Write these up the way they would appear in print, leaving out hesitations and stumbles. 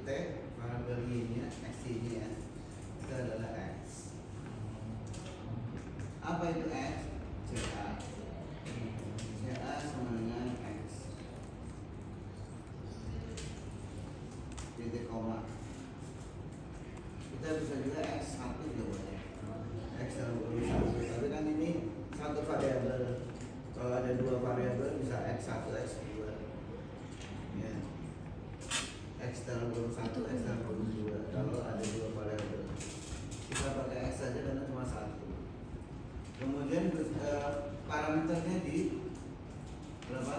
variabel y-nya x ini ya, itu adalah x. Apa itu x? CA. CA sama dengan x. Titik koma. Kita bisa juga x1 juga boleh. X dalam kurung 1. Tapi kan ini satu variabel. Kalau ada dua variabel bisa x1, x2. Ya. X dalam kurung 1, x dalam kurung 2. Kalau ada dua variabel. Kita pakai x saja karena cuma satu. Kemudian parameternya di berapa?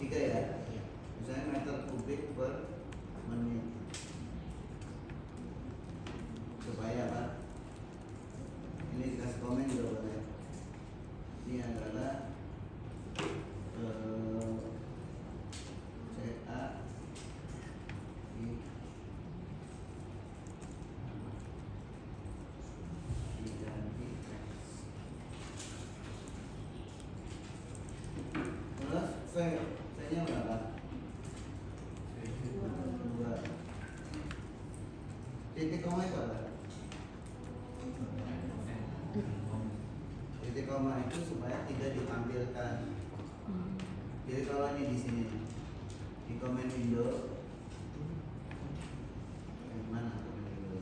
3 ya. Misalnya meter kubik per menit. Supaya apa? Ini dikasih komen juga boleh. Ini adalah CA diganti X. Terus V-nya berapa? 2. Titik koma itu apa? Titik koma itu supaya tidak ditampilkan. Jadi kalau ini di sini di comment window, mana comment window?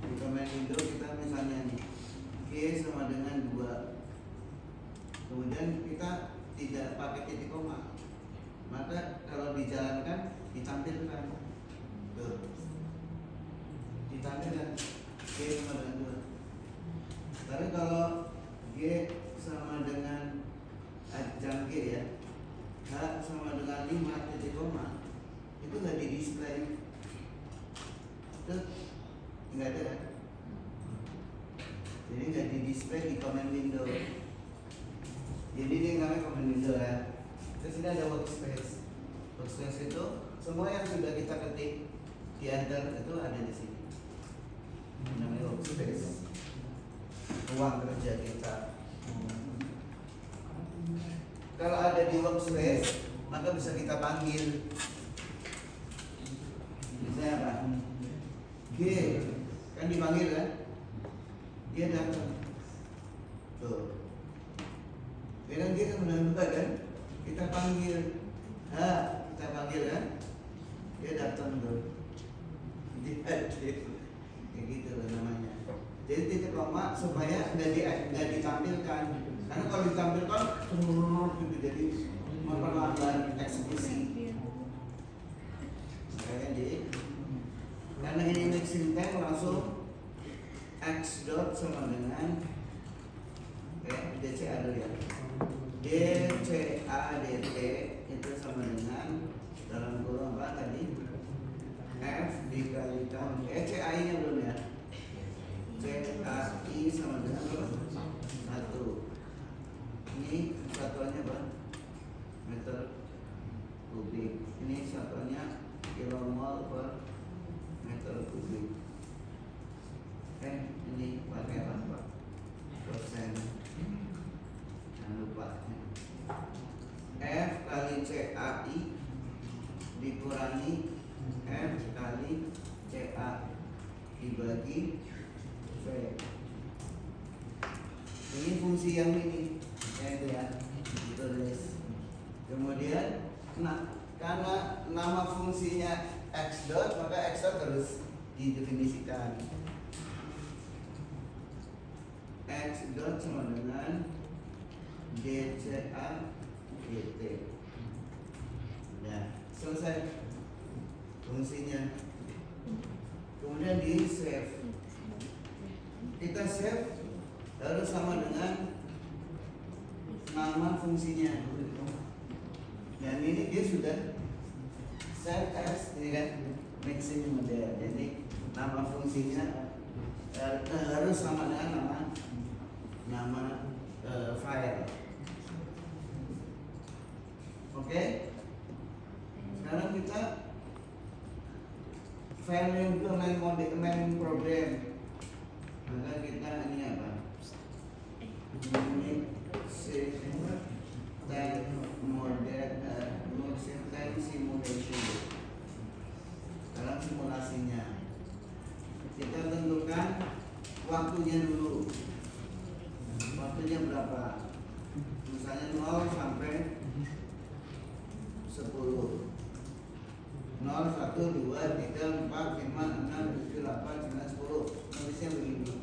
Di comment window kita misalnya nih G sama dengan 2. Kemudian kita tidak pakai titik koma, maka kalau dijalankan ditampilkan. Tuh. Ditampilkan G sama dengan 2. Tapi kalau G sama dengan jam G ya, H sama dengan 5 titik koma, itu nggak di display. Itu nggak ada kan? Jadi nggak di display di comment window. Jadi ini namanya comment window ya. Terus ini ada workspace. Workspace itu semua yang sudah kita ketik di enter itu ada di sini. Namanya workspace. Ruang kerja kita. Kalau ada di workspace, maka bisa kita panggil. Misalnya apa? G, kan dipanggil kan? Dia datang. Tuh. Dia kan menentukan kan? Kita panggil. Kita panggil kan? Dia datang tuh. Dia hadir. Kayak gitu loh namanya. Jadi titik koma supaya nggak ditampilkan. Karena kalau ditampilkan gitu, jadi memperlambat eksekusi. Makanya karena ini mixing time langsung x dot sama dengan DCA dulu ya. DCA dt itu sama dengan dalam kurung apa tadi? F dikalikan CAI nya belum ya? CAI sama dengan 1. Ini satuannya apa? Meter kubik. Ini satuannya kilomol per meter kubik. Ini pakai apa? Persen. Jangan lupa. F kali CAI dikurangi F kali CA dibagi V. Ini fungsi yang ini. Itu ya, ditulis. Kemudian, karena nama fungsinya x dot, maka x dot harus didefinisikan. X dot sama dengan DCA dt. Nah, selesai fungsinya. Kemudian di save. Kita save harus sama dengan nama fungsinya. Dan ini dia sudah set as ini kan mixing model. Jadi nama fungsinya harus sama dengan nama file. Oke? Sekarang kita file yang itu main program. Maka kita ini apa? Ini save type model Machine Time Simulation. Dalam simulasinya kita tentukan waktunya dulu. Waktunya berapa? Misalnya 0 sampai 10. 0, 1, 2, 3, 4, 5, 6, 7, 8, 9, 10. Nulisnya begini.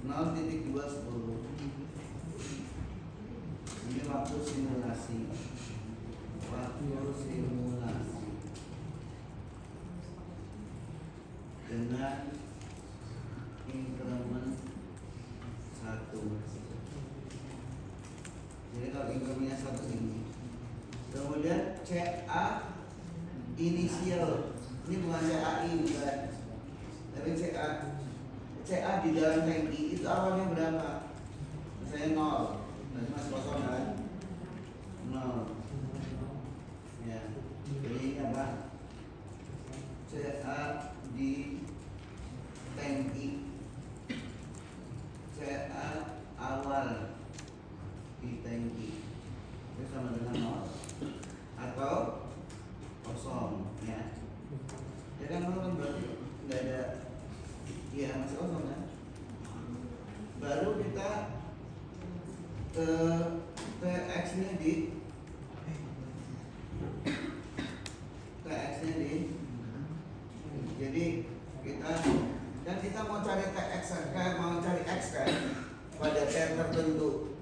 0.2, 10. Ini waktu simulasi. Waktu simulasi dengan increment 1. Jadi kalau incrementnya 1 ini. Kemudian CA inisial, ini bukan CAI bukan, tapi CA di dalam tangki itu awalnya berapa? Saya 0, dan mas kosong kan? 0. Ya, jadi ini apa? CA di tangki, CA awal di tangki itu sama dengan 0 atau kosong, ya. Ya kan 0 kan berarti nggak ada, ya masih kosong kan. Baru kita TX nya di jadi kita mau cari TX kan, mau cari X kan pada T tertentu.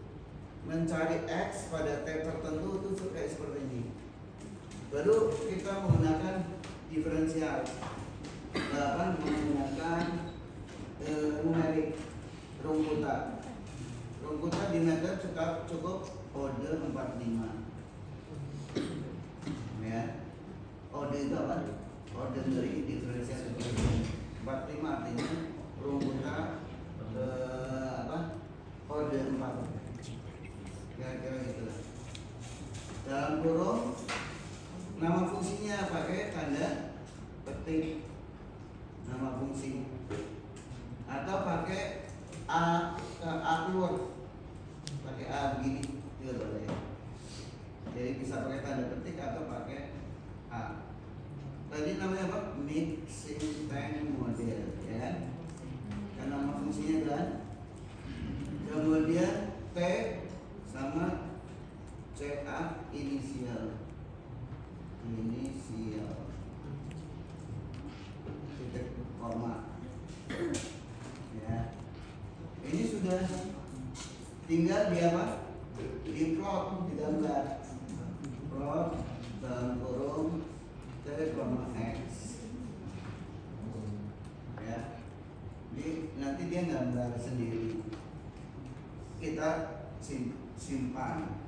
Mencari X pada T tertentu itu kayak seperti ini. Baru kita menggunakan diferensial, menggunakan numerik rungkutan. Rungkutan di meter cukup kode 45. Ya, kode itu apa? Kode dari diferensial 45 artinya rungkutan kode 4. Kira-kira gitu. Dalam kurung nama fungsinya pakai tanda petik nama fungsi atau pakai A keyword, pakai A begini juga boleh. Jadi bisa pakai tanda petik atau pakai A. Tadi namanya apa? Mixing time model, ya kan? Karena nama fungsinya kan. Kemudian T sama CA inisial. Titik koma. Ya. Ini sudah tinggal di apa? Di plot, di gambar. Plot dalam kurung T, X. Ya. Nanti dia gambar sendiri. Kita simpan.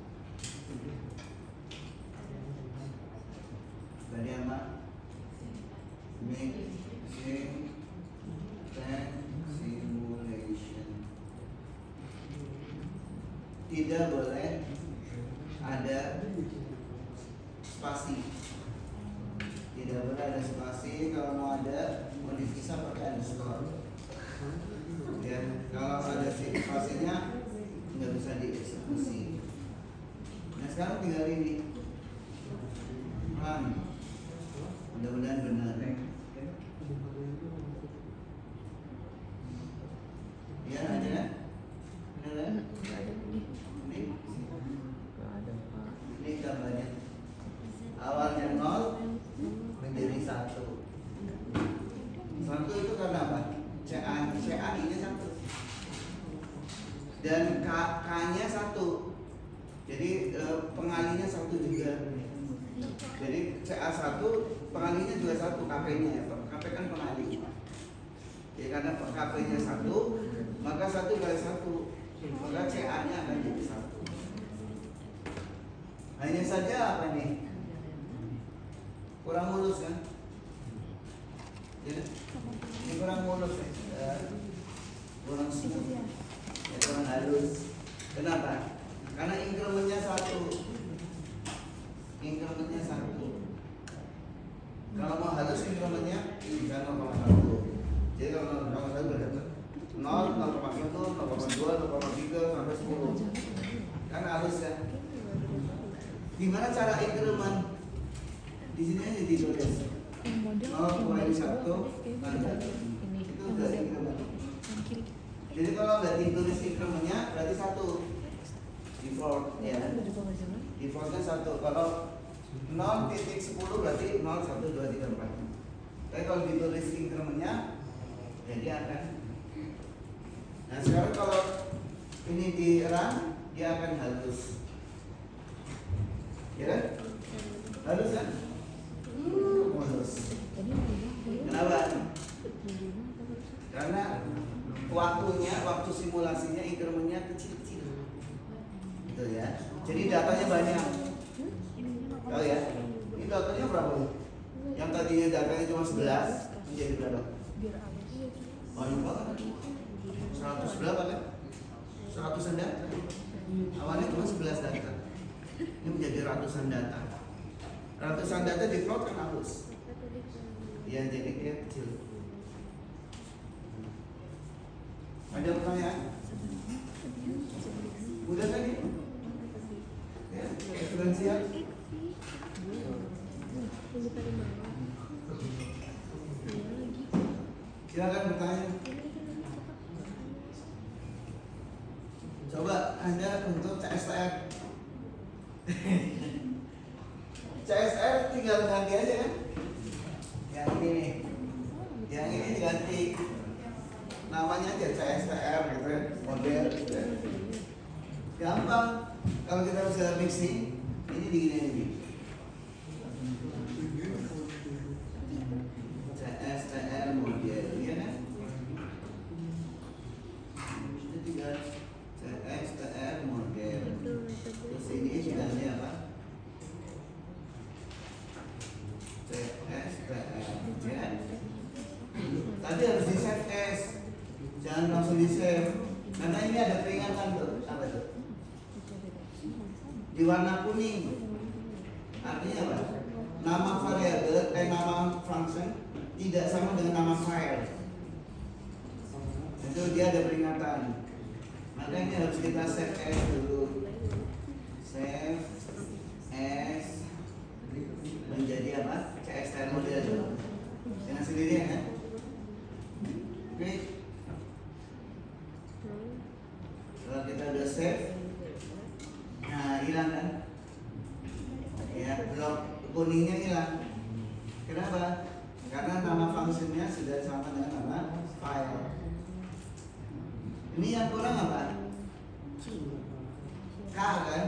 Tadi apa? Mixing time simulation. Tidak boleh ada spasi. Tidak boleh ada spasi. Kalau mau ada, mau dipisah pakai underscore. Ya, kalau ada spasinya nggak bisa dieksekusi. Nah sekarang tinggal ini. Mudah-mudahan benar. Ya ada kan? Benar kan? Ini gambarnya. Awalnya 0 menjadi 1. 1 itu karena apa? CA nya 1 dan K nya 1. Jadi pengalinya 1 juga. Jadi CA1 pengalinya juga 1, KP-nya ya. KP kan pengali. Jadi karena KP-nya 1, maka 1 kali 1, maka CA-nya akan jadi 1. Hanya saja apa nih? Kurang mulus kan? Ya. Ini kurang mulus ya. Kurang smooth. Ya, kurang halus. Kenapa? Karena incrementnya 1. Incrementnya 1. Kalau mau halus incrementnya bisa 0,1. Jadi kalau 0,1 berdapat 0, 0,1, 0,2, 0,3 sampai 10. Kan halus ya. Gimana cara increment? Di sini aja ditulis 0,1 tanda. Itu udah increment. Jadi kalau nggak ditulis incrementnya berarti 1 default ya. Defaultnya 1. Kalau 0.10 berarti 0, 1, 2, 3, 4. Tapi kalau ditulis incrementnya jadi akan. Nah sekarang kalau ini di run dia akan halus. Ya kan? Halus kan? Halus. Kenapa? Karena waktu simulasinya incrementnya kecil-kecil. Gitu ya. Jadi datanya banyak. Tahu ya? Ini datanya berapa? Yang tadinya datanya cuma 11 menjadi berapa? Banyak banget. 100 berapa kan? 100-an data. Awalnya cuma 11 data. Ini menjadi ratusan data. Ratusan data di plot kan halus. Ya jadi dia kecil. Ada pertanyaan? Udah tadi? Ya, referensial. Silakan bertanya. Coba Anda untuk CSR. CSR tinggal ganti aja kan? Yang ini nih. Yang ini diganti namanya aja CSR gitu ya, model gitu ya. Gampang. Kalau kita bisa mixing, ini digini. CSR model, ya kan? Ini tinggal CSR model. Terus ini tinggalnya apa? CSR, ya. Tadi harus di save as, jangan langsung di save, karena ini ada peringatan tuh, apa tuh? Di warna kuning, artinya apa? Nama variabel, nama function tidak sama dengan nama file. Itu dia ada peringatan. Maka ini harus kita save as dulu. Save as menjadi apa? CSR model dulu. Dengan sendirinya kan? Oke. Kalau kita udah save, nah hilang kan? Ya, blok kuningnya hilang. Kenapa? Karena nama fungsinya sudah sama dengan nama file. Ini yang kurang apa? K kan?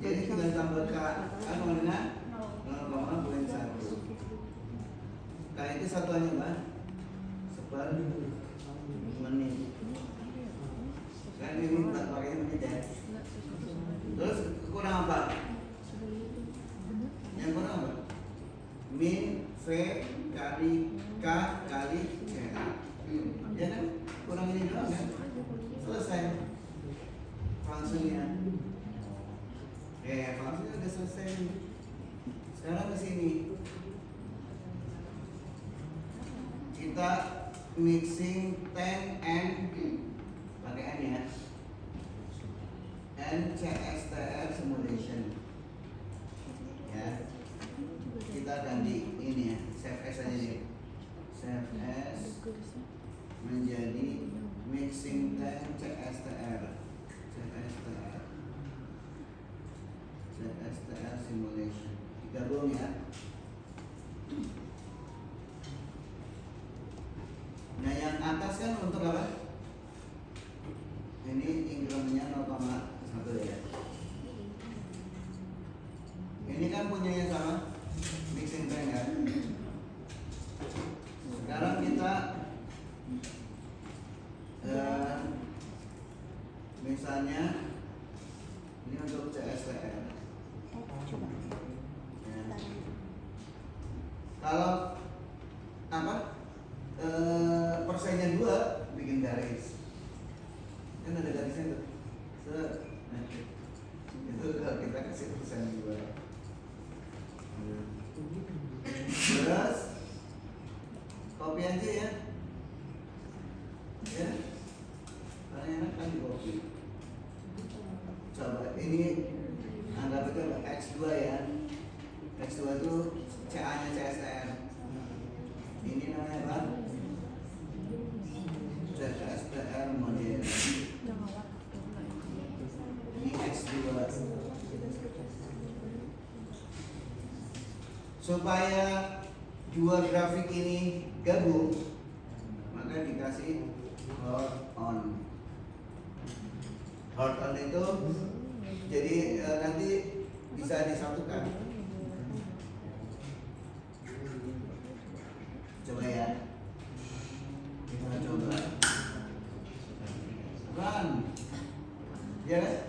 Jadi kita tambah K, apa namanya? 0,1. K itu satuannya apa? Seper menit. Kan ini pakai menit ya. Terus kurang apa? Yang kurang apa? Min V kali K kali C. Ya kan? Kurang ini doang kan? Selesai fungsinya. Fungsinya udah selesai. Sekarang ke sini. Kita mixing 10 and pakai N ya. N CSTR simulation. Ya. Kita ganti ini ya, save as aja nih. Save as menjadi mixing 10 CSTR. CSTR simulation. Digabung ya. Nah yang atas kan untuk apa? Ini incrementnya 0,1 ya. Ini kan punyanya sama, mixing tank kan. Sekarang kita misalnya ini untuk CSTR. Ya. Kalau apa? Persennya 2 bikin garis. Kan ada garisnya tuh. Itu kalau kita kasih persen 2. Terus copy aja ya. Ya. Paling enak kan di copy. Coba ini X2 itu CA nya CSTR. Ini namanya apa? CSTR model. Ini X2. Supaya dua grafik ini gabung, maka dikasih hold on. Hold on itu jadi nanti bisa disatukan. Coba ya, kita coba run ya.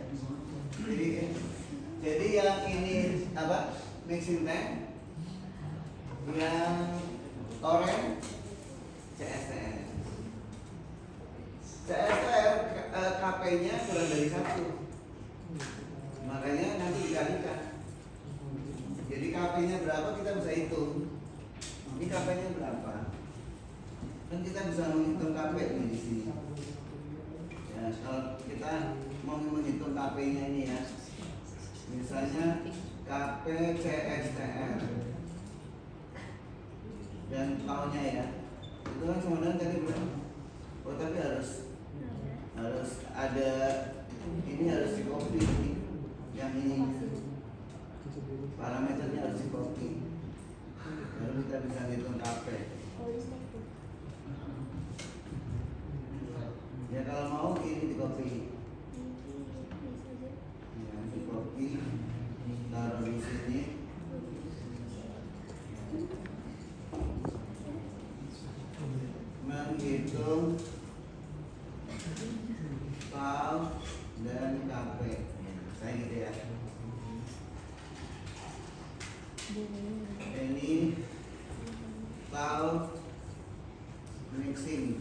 Jadi yang ini apa, mixing tank, yang orange CSTR. CSTR KP nya kurang dari 1, makanya nanti dikalikan. Jadi KP nya berapa kita bisa hitung. Ini KP nya berapa? Kan kita bisa menghitung KP nya di sini. Ya, kalau kita mau menghitung KP nya ini ya, misalnya KP CSTR dan tahunnya ya, itu kan sebenarnya tadi berapa? Oh tapi harus ada, ini harus di copy ini, yang ini parameternya harus di copy. Baru kita bisa hitung KP. Ya kalau mau ini di copy. Ya di copy, taruh di sini. Menghitung PAL dan KP. Saya gitu ya. Ini PAL mixing.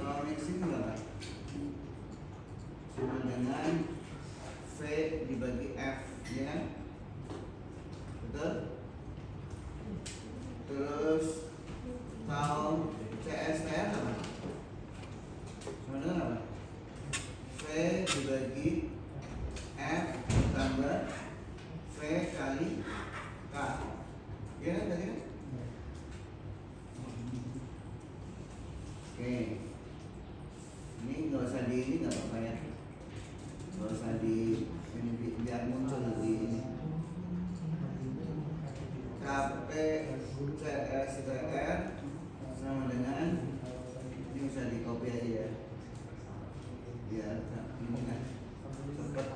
PAL mixing berapa? Sama dengan V dibagi F, ya kan? Betul? Terus PAL CSTR apa? Sama dengan apa? V dibagi F tambah V kali K. Iya kan tadi kan? Oke. Ini nggak usah di ini, nggak apa-apa ya. Nggak usah di ini, biar muncul nanti ini. KP CSTR sama dengan, ini bisa di copy aja ya. Biar ini kan cepet.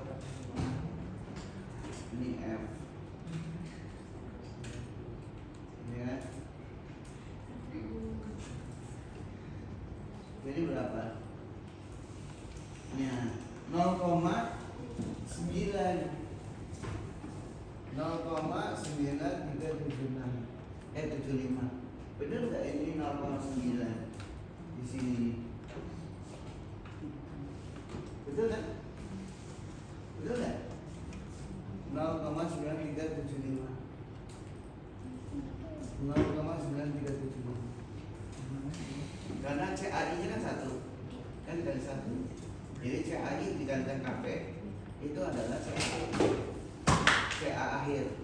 Ini F. Ini kan. Jadi berapa? Ya, 0,9. 0,9376 bener nggak ini 0,9 di sini? Betul kan? Betul nggak? 0,9375 0,9375 karena CAI nya kan 1 kan dikali 1, jadi CAI dikalikan KP itu adalah CA akhir.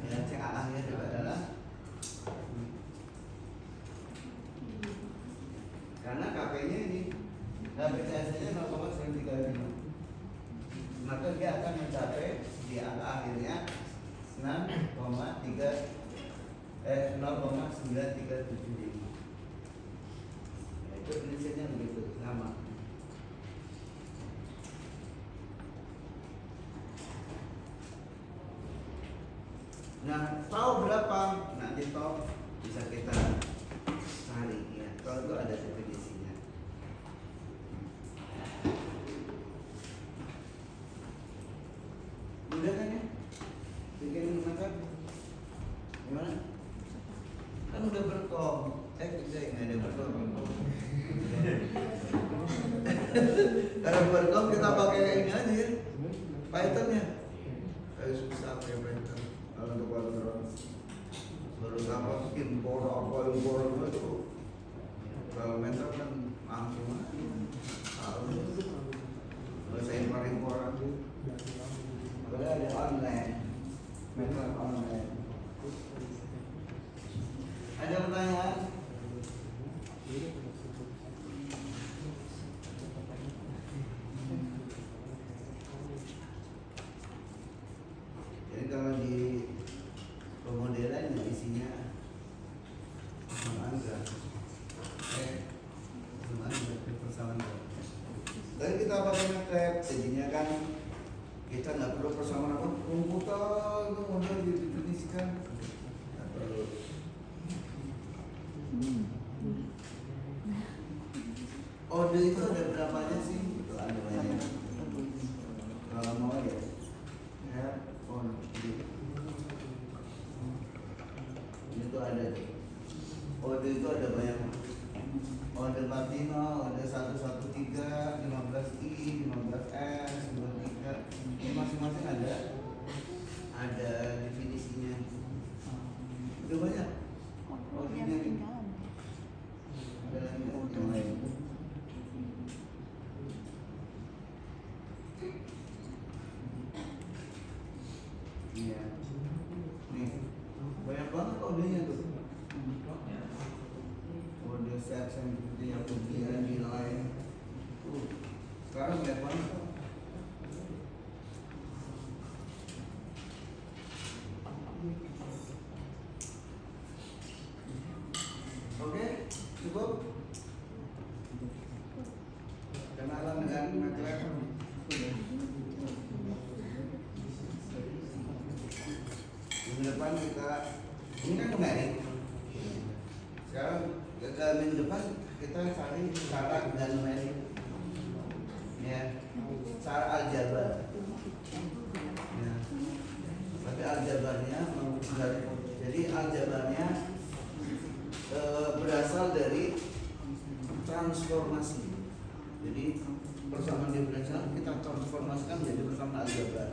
Ya, CA akhir itu adalah, karena KP nya ini, KP CS nya 0,935, maka dia akan mencapai di angka akhirnya 0,9375. Itu prinsipnya begitu, sama. Nah, tahu berapa? Nanti tahu bisa kita cari ya. Kalau itu ada definisinya. Udah kan ya? Bikin makan? Gimana? Kan udah berkom. Bisa nggak ada berkom? Kalau berkom kita pakai ini aja, Python-nya. Kayak susah pakai Python. Kalau untuk kontrol baru sama impor itu kalau mental kan langsung kalau saya impor aja. Boleh ada online, metode online. Ada pertanyaan? Jadi kalau di pemodelan isinya persamaan enggak? Persamaan enggak? Tadi kita pakai metrek, jadinya kan kita nggak perlu persamaan apa rumput itu model didefinisikan. Nggak perlu. Ode itu ada berapanya sih? Itu ada banyak. Kalau mau ya, ode. Ini tuh ada tuh. Ode itu ada banyak. Ode Martino, ode 113, 15I, 15S, 23. Ini masing-masing ada definisinya. Udah banyak. Odenya nih. Ada lagi yang lain. Iya. Nih, banyak banget odenya tuh. Kode set sensitivity yang kemudian nilai. Sekarang banyak banget. Oke, cukup. Kenalan dengan MATLAB. Minggu depan kita, ini kan numerik. Sekarang minggu depan kita cari cara dan numerik, ya, cara aljabar. Ya. Tapi aljabarnya jadi aljabarnya berasal dari transformasi. Jadi persamaan diferensial kita transformasikan menjadi persamaan aljabar.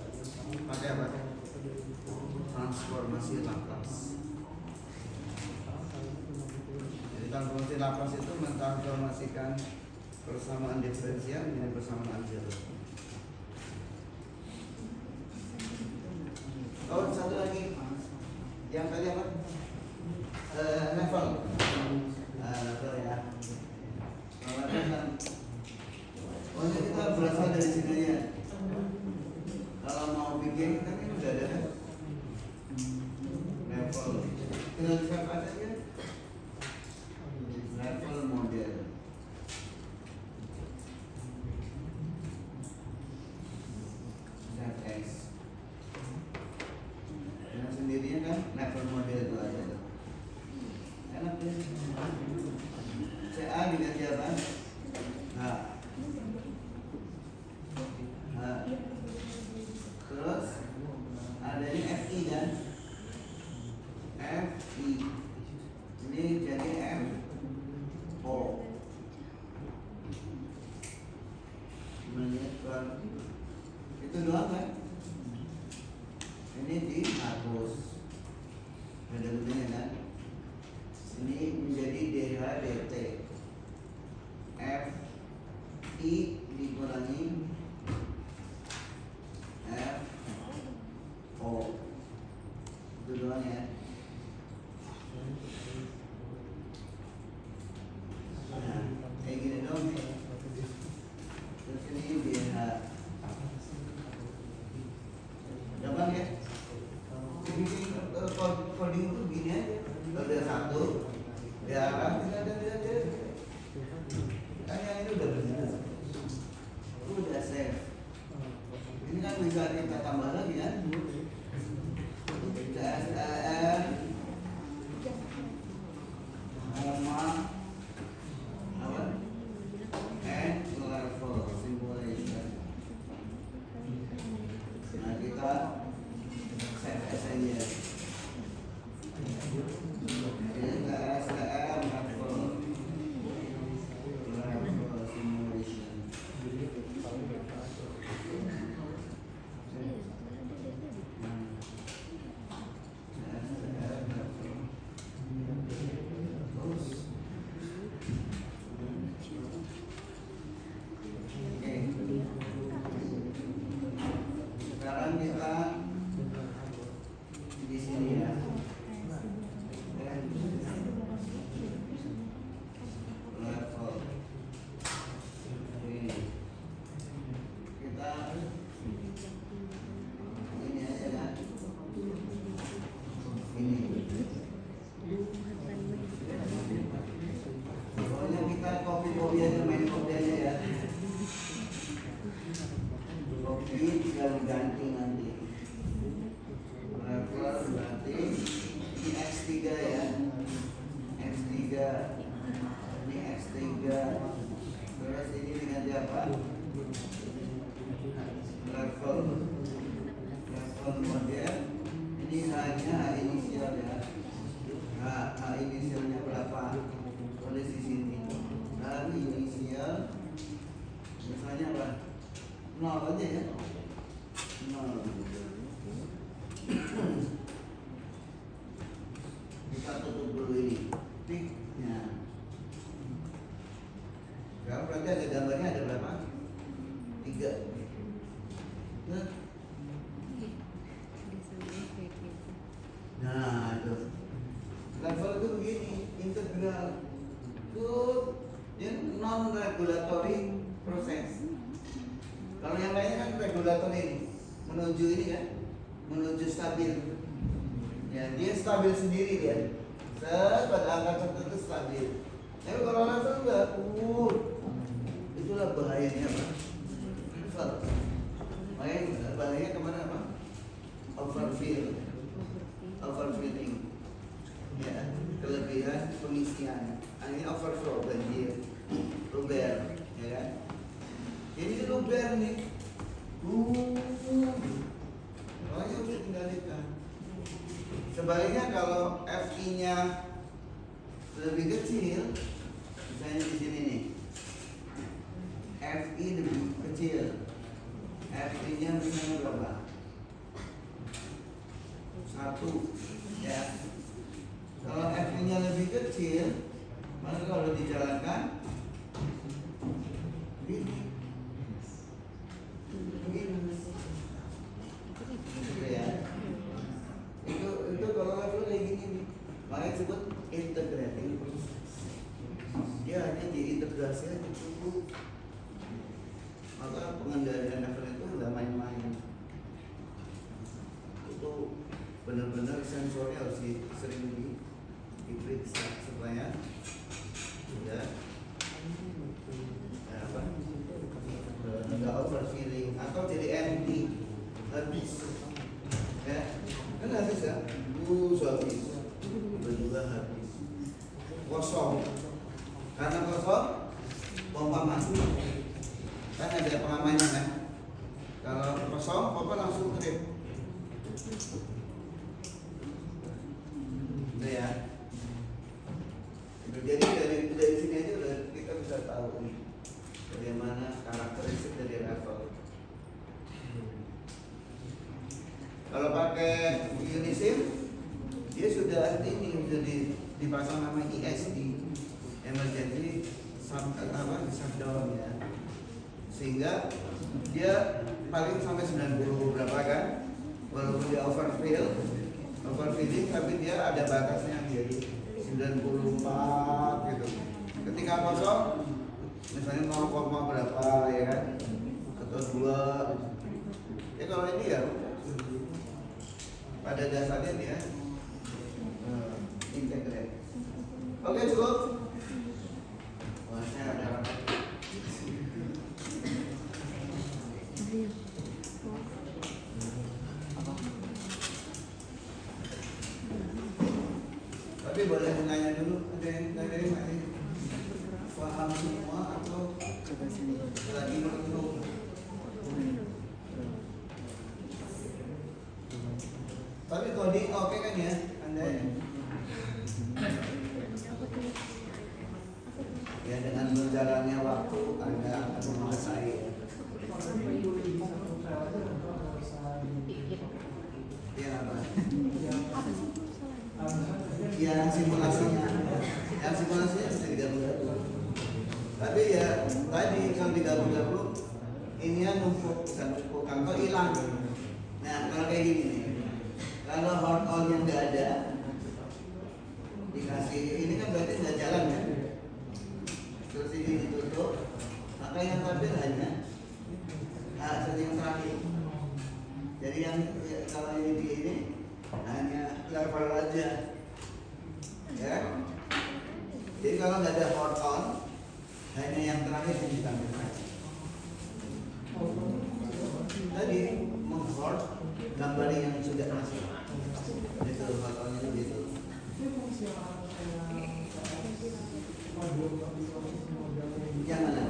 Pakai apa? Transformasi Laplace. Jadi transformasi Laplace itu mentransformasikan persamaan diferensial menjadi persamaan aljabar. Oh, satu lagi. Yang tadi apa? Level. Level ya. Oh, ini kita berasal dari sini ya. Kalau mau bikin kan ini udah ada kan? Level. Tinggal set aja ya. Level model. Set X. Dengan sendirinya kan level model itu aja. Enak ya. CA diganti apa? Nah. Terus ada ini FI kan? FI ini jadi FO. Menyesuaikan itu doang kan? Ini dihapus. Ada gunanya kan? Ini menjadi DH DT. FI dikurangi FO. Itu doang ya. Nah, kayak gini dong nih. Terus ini BH. Gampang ya? Jadi coding itu gini aja. Ada satu, ya kan tidak ada. Kan yang ini udah benar. Udah save. Ini kan bisa kita tambah lagi kan? STR apa? And level simulation. Nah kita save aja. Kita STR level simulation. Sekarang kita di sini ya. Level ini kita ini aja kan. Ini. Pokoknya kita kopi aja, main kopi aja ya. Kopi tinggal ganti nanti. Level berarti ini X3 ya. X3. Ini X3. Terus ini diganti apa? Level model. Ini hanya H inisial ya. H inisialnya berapa? Tulis di sini. H inisial misalnya apa? 0 aja ya. 0. Kita tutup dulu ini. Tiknya. Sekarang berarti ada gambarnya ada berapa? 3. Nah, itu level itu begini, integral itu dia non regulatory proses. Kalau yang lainnya kan regulatory ini, menuju ini kan, menuju stabil. Ya, dia stabil sendiri dia. Pada angka tertentu stabil. Tapi kalau level enggak, itulah bahayanya apa? Level. Bahayanya kemana apa? Overfilling. Ya, kelebihan pengisian. Ini overflow banjir, luber, ya kan? Ini luber nih. Makanya udah tinggalkan. Sebaliknya kalau FI-nya lebih kecil, misalnya di sini nih, FI lebih kecil, FI-nya misalnya berapa? 1, ya. Kalau FI-nya lebih kecil, maka kalau dijalankan begini. Gitu ya. Itu kalau level kayak gini nih, makanya disebut integrating proses. Dia hanya diintegrasi aja cukup. Maka pengendalian level itu udah main-main. Itu benar-benar sensornya harus sering diperiksa supaya tidak nggak overfilling atau jadi empty, habis ya kan, habis ya, habis juga habis, kosong. Karena kosong pompa mati kan, ada pengamannya kan. Kalau kosong pompa langsung trip. Gitu ya. Jadi dari sini aja udah kita bisa tahu nih bagaimana karakteristik dari level. Kalau pakai Unisim, dia sudah ini sudah dipasang nama ESD, emergency shutdown ya, sehingga dia paling sampai 90 berapa kan, walaupun dia overfilling, tapi dia ada batasnya jadi 94 gitu. Ketika kosong, misalnya 0, berapa ya kan, atau 2. Ya kalau ini ya pada dasarnya dia integrate. Oke, cukup. Wah, saya ada rapat. Tapi boleh menanya dulu, ada yang paham semua atau lagi menunggu? Tapi coding oke kan ya, Anda ya? Ya, dengan berjalannya waktu Anda akan menguasai. Ya apa? Yang simulasinya bisa digabung-gabung. Tapi ya tadi kalau digabung-gabung, ini numpuk, bukan numpuk, kantor hilang. Nah, kalau ini hanya level aja, ya. Jadi kalau nggak ada hold on, hanya yang terakhir yang ditampilkan. Tadi meng-hold gambar yang sudah masuk. Itu hold on itu gitu. Yang mana?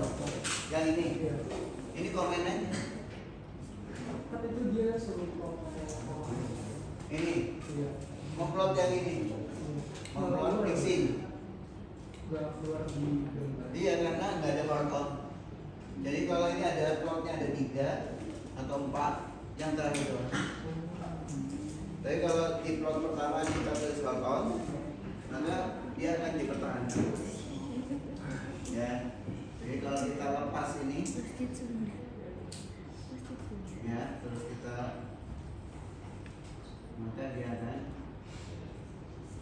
Yang ini. Ini komennya. Ini. Mengupload yang ini. Mengupload fixing. Iya, karena nggak ada barcode. Jadi kalau ini ada plotnya ada 3 atau 4 yang terakhir itu. Tapi kalau di plot pertama kita tulis barcode, maka dia akan dipertahankan. Ya. Jadi kalau kita lepas ini, ya, terus kita, maka dia akan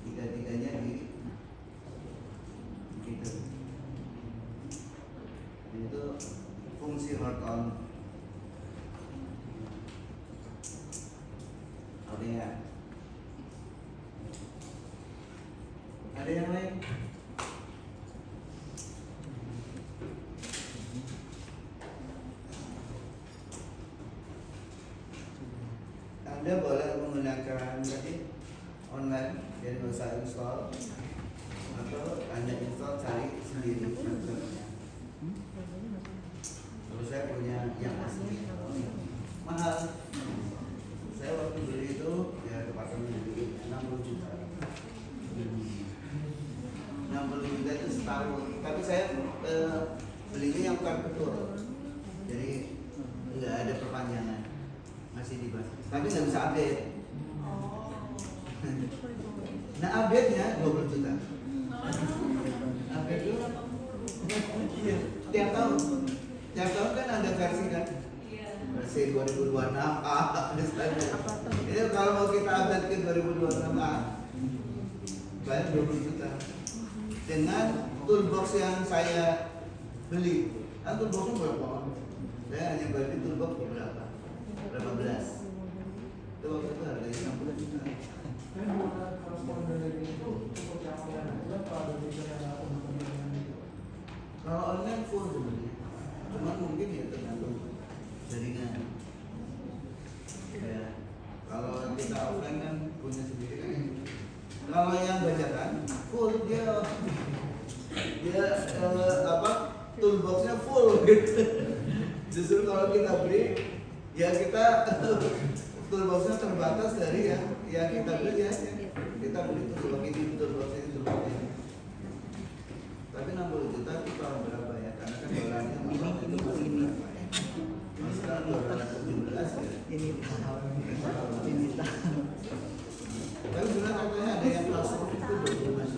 tiga-tiganya di gitu. Itu fungsi hold on. Oke ya. Ada yang lain? Anda boleh menggunakan tadi online, jadi nggak usah install, atau Anda install cari sendiri filternya. Terus saya punya yang asli, mahal. Saya waktu beli itu ya tepatnya beli 60 juta. 60 juta itu setahun. Tapi saya belinya yang bukan betul, jadi nggak ada perpanjangan, masih dibahas. Tapi nggak bisa update. Nah update-nya 20 juta. Update itu iya, tiap tahun. Tiap tahun kan ada versi kan? Versi 2026A misalnya. Ini kalau mau kita update ke 2026A, bayar 20 juta. Dengan toolbox yang saya beli. Kan toolboxnya berapa? Saya hanya beli toolbox berapa? Berapa belas? Itu waktu itu harganya 60 juta. Kalau online full sebenarnya, cuma mungkin ya tergantung jaringan. Ya, kalau kita offline kan punya sendiri kan. Kalau yang bajakan full dia toolboxnya full gitu. Justru kalau kita beli ya kita toolboxnya terbatas dari yang kita beli ya. Kita beli toolbox ini, toolbox ini, toolbox ini. Tapi 60 juta itu tahun berapa ya? Karena kan dolarnya itu masih berapa ya? Masih sekarang 217 ya. Ini tahun. Tapi sebenarnya katanya ada yang langsung